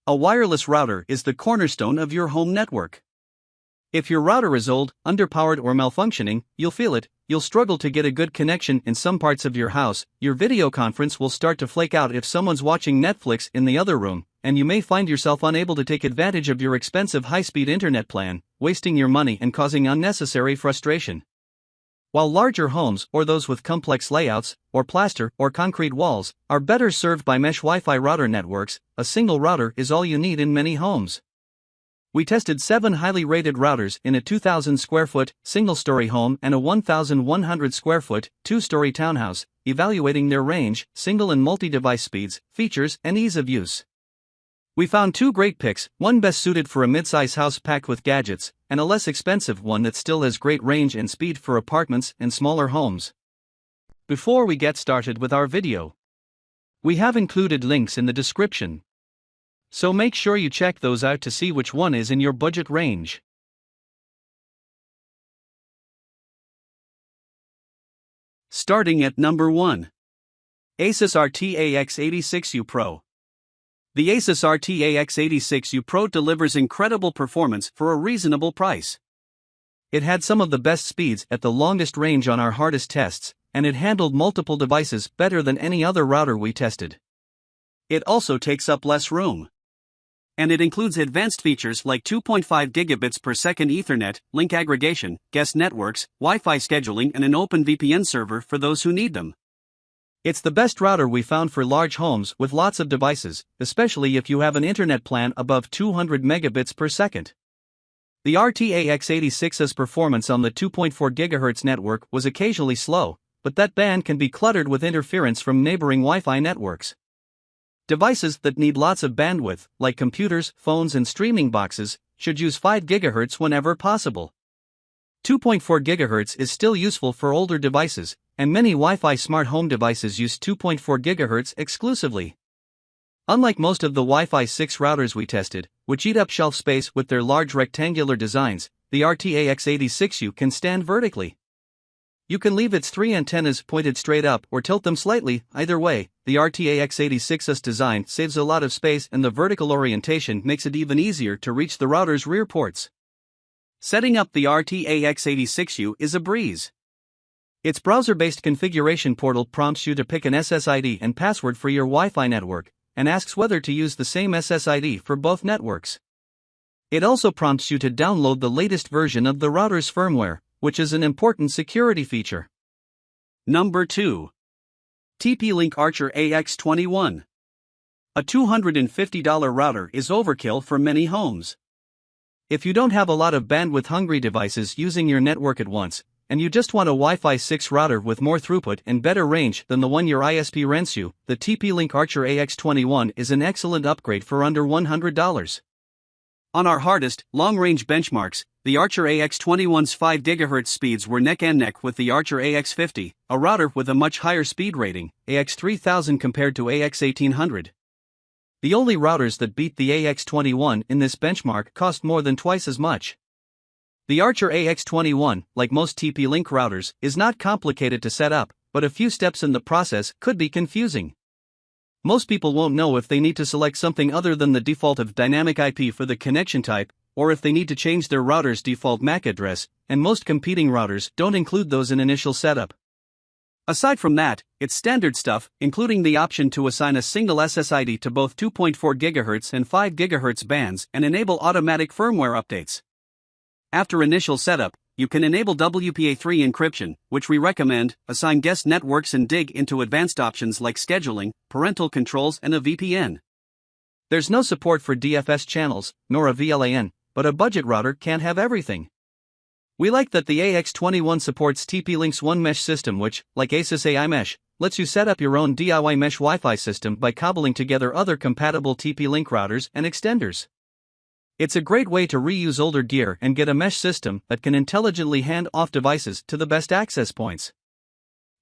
A wireless router is the cornerstone of your home network. If your router is old, underpowered, or malfunctioning, you'll feel it. You'll struggle to get a good connection in some parts of your house. Your video conference will start to flake out if someone's watching Netflix in the other room, and you may find yourself unable to take advantage of your expensive high-speed internet plan, wasting your money and causing unnecessary frustration. While larger homes, or those with complex layouts, or plaster or concrete walls, are better served by mesh Wi-Fi router networks, a single router is all you need in many homes. We tested 7 highly rated routers in a 2,000 square foot, single-story home and a 1,100 square foot, two-story townhouse, evaluating their range, single and multi-device speeds, features, and ease of use. We found 2 great picks, one best suited for a mid-size house packed with gadgets, and a less expensive one that still has great range and speed for apartments and smaller homes. Before we get started with our video, we have included links in the description, so make sure you check those out to see which one is in your budget range. Starting at number 1. Asus RT-AX86U Pro. The Asus RT-AX86U Pro delivers incredible performance for a reasonable price. It had some of the best speeds at the longest range on our hardest tests, and it handled multiple devices better than any other router we tested. It also takes up less room. And it includes advanced features like 2.5 gigabits per second Ethernet, link aggregation, guest networks, Wi-Fi scheduling, and an open VPN server for those who need them. It's the best router we found for large homes with lots of devices, especially if you have an internet plan above 200 megabits per second. The RTA86's performance on the 2.4 GHz network was occasionally slow, but that band can be cluttered with interference from neighboring Wi-Fi networks. Devices that need lots of bandwidth, like computers, phones, and streaming boxes, should use 5 GHz whenever possible. 2.4 GHz is still useful for older devices, and many Wi-Fi smart home devices use 2.4 GHz exclusively. Unlike most of the Wi-Fi 6 routers we tested, which eat up shelf space with their large rectangular designs, the RTA86U can stand vertically. You can leave its 3 antennas pointed straight up or tilt them slightly. Either way, the RTA86's design saves a lot of space, and the vertical orientation makes it even easier to reach the router's rear ports. Setting up the RTA86U is a breeze. Its browser-based configuration portal prompts you to pick an SSID and password for your Wi-Fi network, and asks whether to use the same SSID for both networks. It also prompts you to download the latest version of the router's firmware, which is an important security feature. Number 2. TP-Link AX61. A $250 router is overkill for many homes. If you don't have a lot of bandwidth-hungry devices using your network at once, and you just want a Wi-Fi 6 router with more throughput and better range than the one your ISP rents you, the TP-Link AX61 is an excellent upgrade for under $100. On our hardest, long-range benchmarks, the Archer AX21's 5 GHz speeds were neck and neck with the Archer AX50, a router with a much higher speed rating, AX3000 compared to AX1800. The only routers that beat the AX21 in this benchmark cost more than twice as much. The Archer AX21, like most TP-Link routers, is not complicated to set up, but a few steps in the process could be confusing. Most people won't know if they need to select something other than the default of dynamic IP for the connection type, or if they need to change their router's default MAC address, and most competing routers don't include those in initial setup. Aside from that, it's standard stuff, including the option to assign a single SSID to both 2.4 GHz and 5 GHz bands and enable automatic firmware updates. After initial setup, you can enable WPA3 encryption, which we recommend, assign guest networks, and dig into advanced options like scheduling, parental controls, and a VPN. There's no support for DFS channels, nor a VLAN, but a budget router can't have everything. We like that the AX21 supports TP-Link's One Mesh system, which, like Asus AI Mesh, lets you set up your own DIY mesh Wi-Fi system by cobbling together other compatible TP-Link routers and extenders. It's a great way to reuse older gear and get a mesh system that can intelligently hand off devices to the best access points.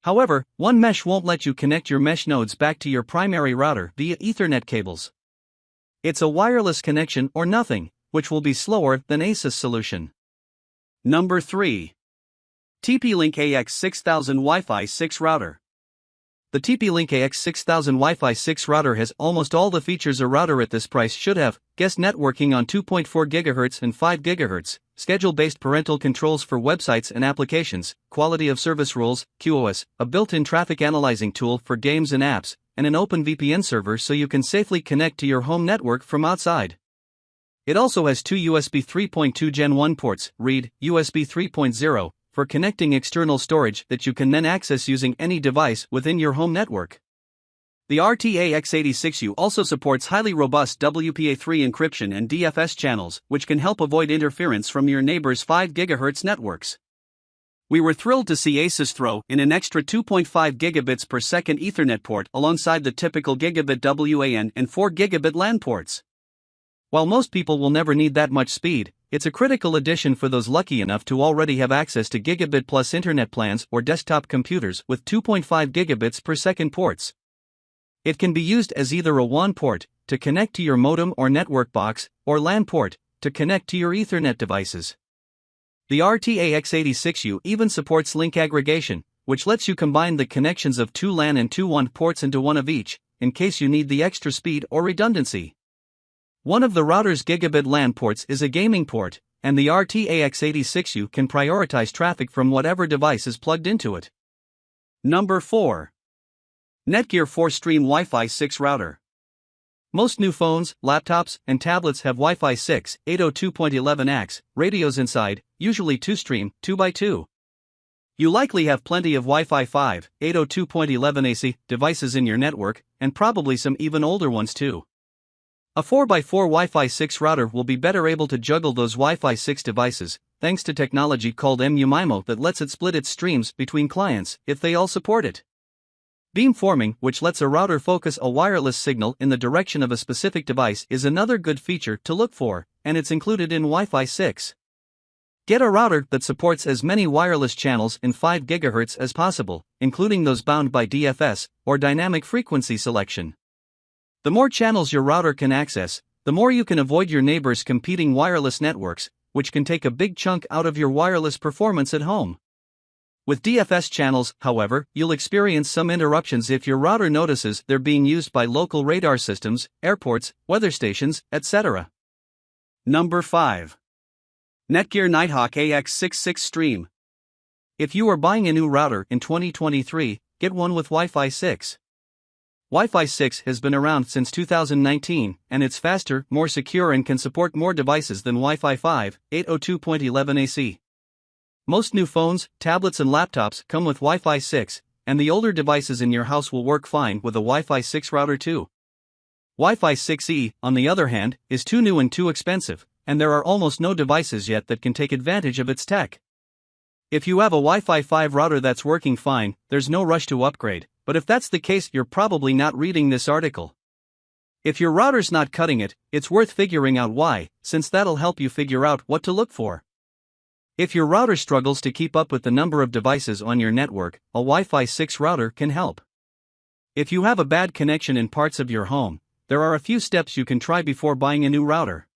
However, One Mesh won't let you connect your mesh nodes back to your primary router via Ethernet cables. It's a wireless connection or nothing, which will be slower than Asus solution. Number 3. TP-Link AX6000 Wi-Fi 6 Router. The TPLink AX6000 Wi-Fi 6 router has almost all the features a router at this price should have: guest networking on 2.4 GHz and 5 GHz, schedule-based parental controls for websites and applications, quality of service rules, QoS, a built-in traffic analyzing tool for games and apps, and an open VPN server so you can safely connect to your home network from outside. It also has two USB 3.2 Gen 1 ports, read, USB 3.0, for connecting external storage that you can then access using any device within your home network. The RTA86U also supports highly robust WPA3 encryption and DFS channels, which can help avoid interference from your neighbor's 5 GHz networks. We were thrilled to see Asus throw in an extra 2.5 gigabits per second Ethernet port alongside the typical gigabit WAN and 4 gigabit LAN ports. While most people will never need that much speed, it's a critical addition for those lucky enough to already have access to gigabit plus internet plans or desktop computers with 2.5 gigabits per second ports. It can be used as either a WAN port, to connect to your modem or network box, or LAN port, to connect to your Ethernet devices. The RTA86U even supports link aggregation, which lets you combine the connections of two LAN and two WAN ports into one of each, in case you need the extra speed or redundancy. One of the router's gigabit LAN ports is a gaming port, and the RTA86U can prioritize traffic from whatever device is plugged into it. Number 4. Netgear 4-Stream Wi-Fi 6 Router. Most new phones, laptops, and tablets have Wi-Fi 6, 802.11ax, radios inside, usually 2-stream, 2x2. You likely have plenty of Wi-Fi 5, 802.11ac devices in your network, and probably some even older ones too. A 4x4 Wi-Fi 6 router will be better able to juggle those Wi-Fi 6 devices, thanks to technology called MU-MIMO that lets it split its streams between clients, if they all support it. Beamforming, which lets a router focus a wireless signal in the direction of a specific device, is another good feature to look for, and it's included in Wi-Fi 6. Get a router that supports as many wireless channels in 5 GHz as possible, including those bound by DFS, or dynamic frequency selection. The more channels your router can access, the more you can avoid your neighbor's competing wireless networks, which can take a big chunk out of your wireless performance at home. With DFS channels, however, you'll experience some interruptions if your router notices they're being used by local radar systems, airports, weather stations, etc. Number 5. Netgear Nighthawk AX6 Stream. If you are buying a new router in 2023, get one with Wi-Fi 6. Wi-Fi 6 has been around since 2019, and it's faster, more secure, and can support more devices than Wi-Fi 5, 802.11ac. Most new phones, tablets, and laptops come with Wi-Fi 6, and the older devices in your house will work fine with a Wi-Fi 6 router too. Wi-Fi 6E, on the other hand, is too new and too expensive, and there are almost no devices yet that can take advantage of its tech. If you have a Wi-Fi 5 router that's working fine, there's no rush to upgrade, but if that's the case, you're probably not reading this article. If your router's not cutting it, it's worth figuring out why, since that'll help you figure out what to look for. If your router struggles to keep up with the number of devices on your network, a Wi-Fi 6 router can help. If you have a bad connection in parts of your home, there are a few steps you can try before buying a new router.